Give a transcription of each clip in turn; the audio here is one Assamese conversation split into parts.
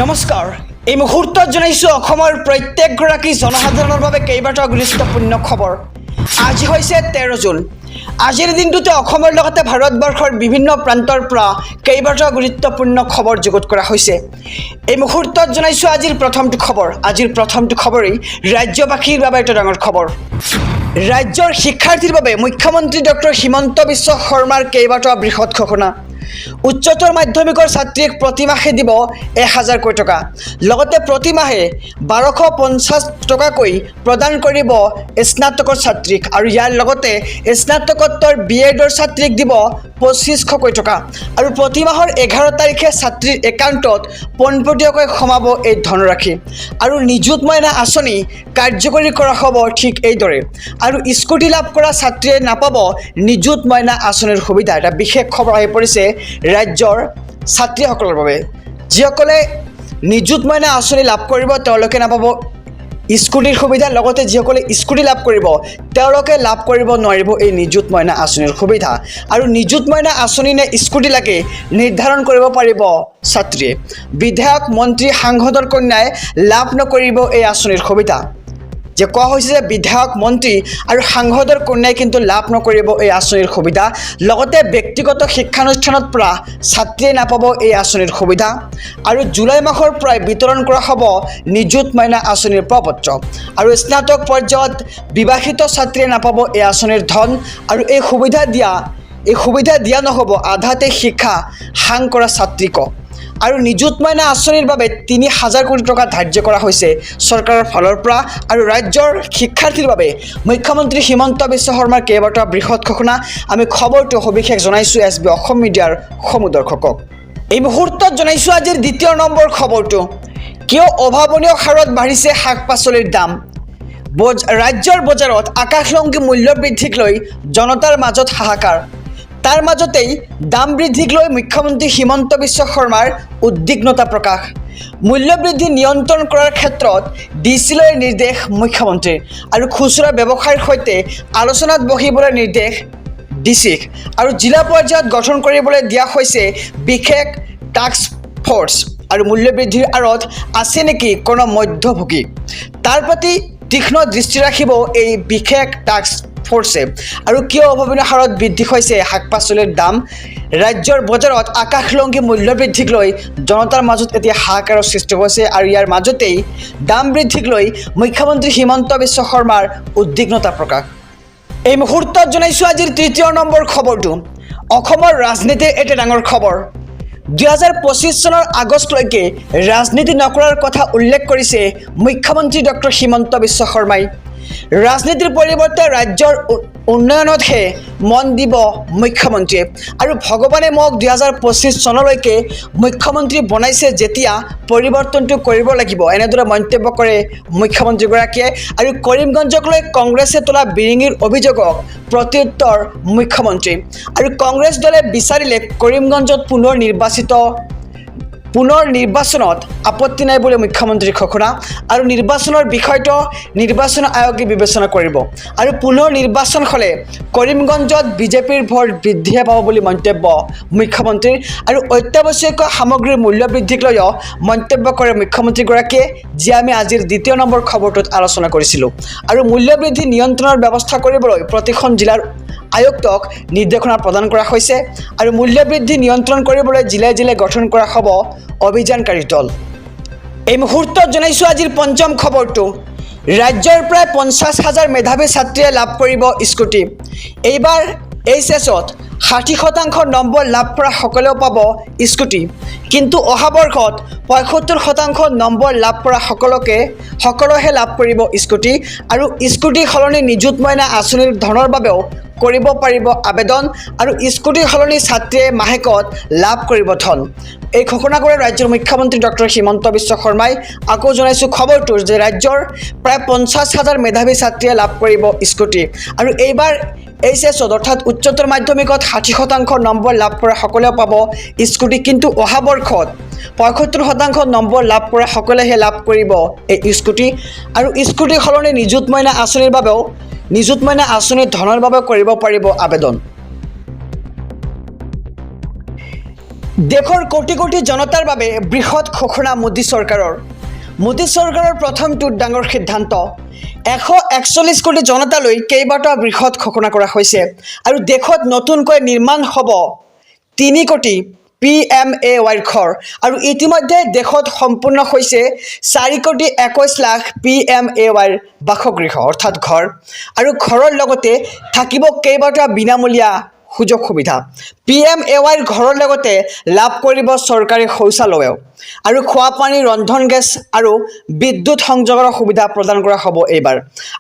নমস্কাৰ এই মুহূৰ্তত জনাইছো অসমৰ প্ৰত্যেকগৰাকী জনসাধাৰণৰ বাবে কেইবাটাও গুৰুত্বপূৰ্ণ খবৰ। আজি হৈছে 13 জুন। আজিৰ দিনটোতে অসমৰ লগতে ভাৰতবৰ্ষৰ বিভিন্ন প্ৰান্তৰ পৰা কেইবাটাও গুৰুত্বপূৰ্ণ খবৰ যুগুত কৰা হৈছে। এই মুহূৰ্তত জনাইছো আজিৰ প্ৰথমটো খবৰ। আজিৰ প্ৰথমটো খবৰেই ৰাজ্যবাসীৰ বাবে এটা ডাঙৰ খবৰ। ৰাজ্যৰ শিক্ষাৰ্থীৰ বাবে মুখ্যমন্ত্ৰী ডক্টৰ হিমন্ত বিশ্ব শৰ্মাৰ কেইবাটাও বৃহৎ ঘোষণা। উচ্চতৰ মাধ্যমিকৰ ছাত্ৰীক প্ৰতিমাহে দিব 1000 কোটি টকা, লগতে প্ৰতিমাহে 1250 টকাকৈ প্ৰদান কৰিব স্নাতকৰ ছাত্ৰীক, আৰু ইয়াৰ লগতে স্নাতকোত্তৰ বিএডৰ ছাত্ৰীক দিব 2500 কোটি টকা, আৰু প্ৰতিমাহৰ 11 তাৰিখে ছাত্ৰীৰ একাউণ্টত পোনপটীয়াকৈ সোমাব এই ধনৰাশি। আৰু নিযুত মইনা আঁচনি কাৰ্যকৰী কৰা হ'ব ঠিক এইদৰে, আৰু স্কুটি লাভ কৰা ছাত্ৰীয়ে নাপাব নিযুত মইনা আঁচনিৰ সুবিধা। এটা বিশেষ খবৰ আহি পৰিছে ৰাজ্যৰ ছাত্ৰীসকলৰ বাবে। যিসকলে নিযুত মইনা আঁচনি লাভ কৰিব তেওঁলোকে নাপাব স্কুটিৰ সুবিধা, লগতে যিসকলে স্কুটি লাভ কৰিব তেওঁলোকে লাভ কৰিব নোৱাৰিব এই নিযুত মইনা আঁচনিৰ সুবিধা। আৰু নিযুত মইনা আঁচনি নে স্কুটি লাগে নিৰ্ধাৰণ কৰিব পাৰিব ছাত্ৰীয়ে। বিধায়ক, মন্ত্ৰী, সাংসদৰ কন্যাই লাভ নকৰিব এই আঁচনিৰ সুবিধা। যে কোৱা হৈছে যে বিধায়ক, মন্ত্ৰী আৰু সাংসদৰ কন্যাই কিন্তু লাভ নকৰিব এই আঁচনিৰ সুবিধা। লগতে ব্যক্তিগত শিক্ষানুষ্ঠানৰ পৰা ছাত্ৰীয়ে নাপাব এই আঁচনিৰ সুবিধা। আৰু জুলাই মাহৰ পৰাই বিতৰণ কৰা হ'ব নিযুত মইনা আঁচনিৰ প্ৰপত্ৰ। আৰু স্নাতক পৰ্যায়ত বিবাহিত ছাত্ৰীয়ে নাপাব এই আঁচনিৰ ধন, আৰু এই সুবিধা দিয়া নহ'ব আধাতে শিক্ষা সাং কৰা ছাত্ৰীক। আৰু নিযুত মইনা আঁচনিৰ বাবে 3000 কোটি টকা ধাৰ্য কৰা হৈছে চৰকাৰৰ ফালৰ পৰা। আৰু ৰাজ্যৰ শিক্ষাৰ্থীৰ বাবে মুখ্যমন্ত্ৰী হিমন্ত বিশ্ব শৰ্মাৰ কেইবাটাও বৃহৎ ঘোষণা। আমি খবৰটো সবিশেষ জনাইছোঁ SB অসম মিডিয়াৰ সমূহ দৰ্শকক। এই মুহূৰ্তত জনাইছোঁ আজিৰ দ্বিতীয় নম্বৰ খবৰটো। কিয় অভাৱনীয় হাৰত বাঢ়িছে শাক পাচলিৰ দাম? ৰাজ্যৰ বজাৰত আকাশলংঘী মূল্য বৃদ্ধিক লৈ জনতাৰ মাজত হাহাকাৰ। তাৰ মাজতেই দাম বৃদ্ধিক লৈ মুখ্যমন্ত্ৰী হিমন্ত বিশ্ব শৰ্মাৰ উদ্বিগ্নতা প্ৰকাশ। মূল্যবৃদ্ধি নিয়ন্ত্ৰণ কৰাৰ ক্ষেত্ৰত ডিচিলৈ নিৰ্দেশ মুখ্যমন্ত্ৰীৰ, আৰু খুচুৰা ব্যৱসায়ৰ সৈতে আলোচনাত বহিবলৈ নিৰ্দেশ ডিচিক। আৰু জিলা পৰ্যায়ত গঠন কৰিবলৈ দিয়া হৈছে বিশেষ টাস্ক ফ'ৰ্চ। আৰু মূল্যবৃদ্ধিৰ আঁৰত আছে নেকি কোনো মধ্যভোগী, তাৰ প্ৰতি তীক্ষ্ণ দৃষ্টি ৰাখিব এই বিশেষ টাস্ক ফ'ৰ্চে। আৰু কিয় অভাৱনীয় হাৰত বৃদ্ধি হৈছে শাক পাচলিৰ দাম? ৰাজ্যৰ বজাৰত আকাশলংঘী মূল্য বৃদ্ধিক লৈ জনতাৰ মাজত এতিয়া হাহাকাৰৰ সৃষ্টি হৈছে, আৰু ইয়াৰ মাজতেই দাম বৃদ্ধিক লৈ মুখ্যমন্ত্ৰী হিমন্ত বিশ্ব শৰ্মাৰ উদ্বিগ্নতা প্ৰকাশ। এই মুহূৰ্তত জনাইছোঁ আজিৰ তৃতীয় নম্বৰ খবৰটো। অসমৰ ৰাজনীতিৰ এটা ডাঙৰ খবৰ। 2025 চনৰ আগষ্টলৈকে ৰাজনীতি নকৰাৰ কথা উল্লেখ কৰিছে মুখ্যমন্ত্ৰী ডক্টৰ হিমন্ত বিশ্ব শৰ্মাই। ৰাজনীতিৰ পৰিৱৰ্তে ৰাজ্যৰ উন্নয়নতহে মন দিব মুখ্যমন্ত্ৰীয়ে। আৰু ভগৱানে মোক 2025 চনলৈকে মুখ্যমন্ত্ৰী বনাইছে যেতিয়া পৰিৱৰ্তনটো কৰিব লাগিব, এনেদৰে মন্তব্য কৰে মুখ্যমন্ত্ৰীগৰাকীয়ে। আৰু কৰিমগঞ্জক লৈ কংগ্ৰেছে তোলা বিৰিঙিৰ অভিযোগক প্ৰত্যুত্তৰ মুখ্যমন্ত্ৰী। আৰু কংগ্ৰেছ দলে বিচাৰিলে কৰিমগঞ্জত পুনৰ নিৰ্বাচনত আপত্তি নাই বুলি মুখ্যমন্ত্ৰীৰ ঘোষণা। আৰু নিৰ্বাচনৰ বিষয়টো নিৰ্বাচন আয়োগে বিবেচনা কৰিব। আৰু পুনৰ নিৰ্বাচন হ'লে কৰিমগঞ্জত বিজেপিৰ ভোট বৃদ্ধিহে পাব বুলি মন্তব্য মুখ্যমন্ত্ৰীৰ। আৰু অত্যাৱশ্যকীয় সামগ্ৰীৰ মূল্য বৃদ্ধিক লৈও মন্তব্য কৰে মুখ্যমন্ত্ৰীগৰাকীয়ে, যি আমি আজিৰ দ্বিতীয় নম্বৰ খবৰটোত আলোচনা কৰিছিলোঁ। আৰু মূল্যবৃদ্ধি নিয়ন্ত্ৰণৰ ব্যৱস্থা কৰিবলৈ প্ৰতিখন জিলাৰ আয়ুক্তক নিৰ্দেশনা প্ৰদান কৰা হৈছে। আৰু মূল্যবৃদ্ধি নিয়ন্ত্ৰণ কৰিবলৈ জিলাই জিলাই গঠন কৰা হ'ব অভিযানকাৰী দল। এই মুহূৰ্তত জনাইছোঁ আজিৰ পঞ্চম খবৰটো। ৰাজ্যৰ প্ৰায় 50,000 মেধাৱী ছাত্ৰীয়ে লাভ কৰিব স্কুটি। এইবাৰ HSত 60% নম্বৰ লাভ কৰা সকলেও পাব স্কুটি, কিন্তু অহা বৰ্ষত 75% নম্বৰ লাভ কৰা সকলোহে লাভ কৰিব স্কুটি। আৰু স্কুটি সলনি নিযুত মইনা আঁচনিৰ ধনৰ বাবেও কৰিব পাৰিব আবেদন। আৰু স্কুটি সলনি ছাত্ৰীয়ে মাহেকত লাভ কৰিব ধন। এই ঘোষণা কৰে ৰাজ্যৰ মুখ্যমন্ত্ৰী ডক্টৰ হিমন্ত বিশ্ব শৰ্মাই। আকৌ জনাইছোঁ খবৰটো যে ৰাজ্যৰ প্ৰায় 50,000 মেধাৱী ছাত্ৰীয়ে লাভ কৰিব স্কুটি। আৰু এইবাৰ HSত অৰ্থাৎ উচ্চতৰ মাধ্যমিকত 60% নম্বৰ লাভ কৰা সকলেও পাব স্কুটি, কিন্তু অহা বৰ্ষত 75% নম্বৰ লাভ কৰা সকলেহে লাভ কৰিব এই স্কুটি। আৰু স্কুটি সলনি নিযুত মইনা আঁচনিৰ ধনৰ বাবে কৰিব পাৰিব আবেদন। দেশৰ কোটি কোটি জনতাৰ বাবে বৃহৎ ঘোষণা মোদী চৰকাৰৰ প্ৰথমটো ডাঙৰ সিদ্ধান্ত 141 কোটি জনতালৈ কেইবাটাও বৃহৎ ঘোষণা কৰা হৈছে আৰু দেশত নতুনকৈ নিৰ্মাণ হ'ব 3 কোটি PMAY ঘৰ আৰু ইতিমধ্যে দেশত সম্পূৰ্ণ হৈছে 4 কোটি 21 লাখ PMAY বাসগৃহ অৰ্থাৎ ঘৰ আৰু ঘৰৰ লগতে থাকিব কেইবাটাও বিনামূলীয়া সুযোগ সুবিধা PMAY ঘৰৰ লগতে লাভ কৰিব চৰকাৰী শৌচালয় আৰু খোৱা পানী ৰন্ধন গেছ আৰু বিদ্যুৎ সংযোগৰ সুবিধা প্ৰদান কৰা হ'ব এইবাৰ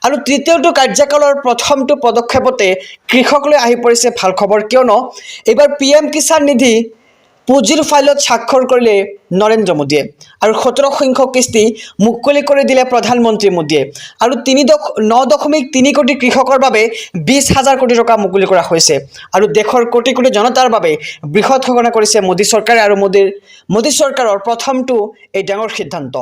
আৰু তৃতীয়টো কাৰ্যকালৰ প্ৰথমটো পদক্ষেপতে কৃষকলৈ আহি পৰিছে ভাল খবৰ কিয়নো এইবাৰ PM কিষাণ নিধি পুঁজিৰ ফাইলত স্বাক্ষৰ কৰিলে নৰেন্দ্ৰ মোদীয়ে আৰু 17 সংখ্যক কিস্তি মুকলি কৰি দিলে প্ৰধানমন্ত্ৰী মোদীয়ে আৰু 9.3 কোটি কৃষকৰ বাবে 20,000 কোটি টকা মুকলি কৰা হৈছে আৰু দেশৰ কোটি কোটি জনতাৰ বাবে বৃহৎ ঘোষণা কৰিছে মোদী চৰকাৰে আৰু মোদী চৰকাৰৰ প্ৰথমটো এই ডাঙৰ সিদ্ধান্ত